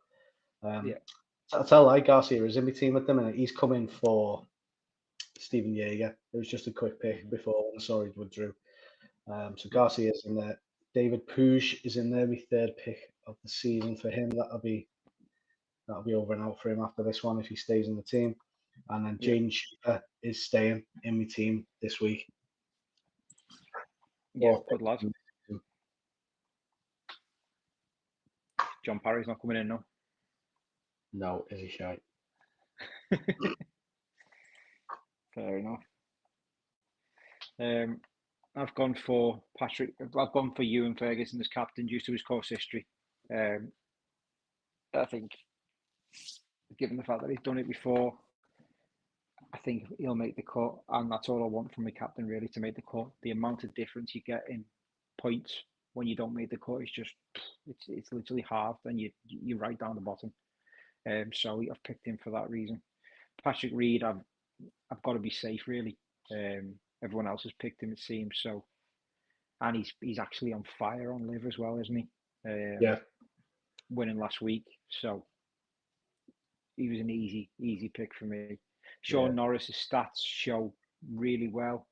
I'll tell Garcia is in my team at the minute. He's coming for Stephen Jaeger. It was just a quick pick before when I saw he withdrew. So Garcia is in there. David Puig is in there. My third pick of the season for him. That'll be over and out for him after this one if he stays in the team. And then Jaden Schiffer is staying in my team this week. Yeah, good lad. John Parry's not coming in, no? No, is he shy? Fair enough. I've gone for Patrick. I've gone for Ewan Ferguson as captain due to his course history. I think, given the fact that he's done it before, I think he'll make the cut, and that's all I want from my captain, really, to make the cut. The amount of difference you get in points when you don't make the cut is just, it's literally halved, and you're right down the bottom. So I've picked him for that reason. Patrick Reed, I've got to be safe, really. Everyone else has picked him, it seems. So, and he's actually on fire on live as well, isn't he? Yeah. Winning last week, so he was an easy pick for me. Sean Norris's stats show really well.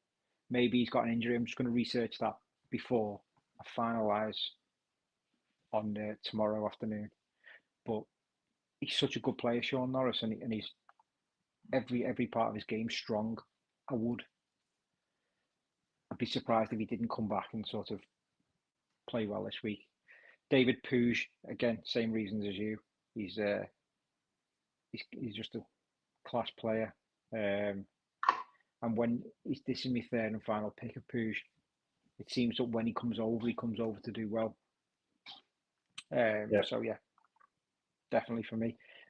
Maybe he's got an injury. I'm just going to research that before I finalise on tomorrow afternoon. But he's such a good player, Sean Norris, and he's every part of his game strong. I'd be surprised if he didn't come back and sort of play well this week. David Puig, again, same reasons as you. He's just a class player. And when this is my third and final pick of Puig, it seems that when he comes over to do well. So yeah, definitely for me.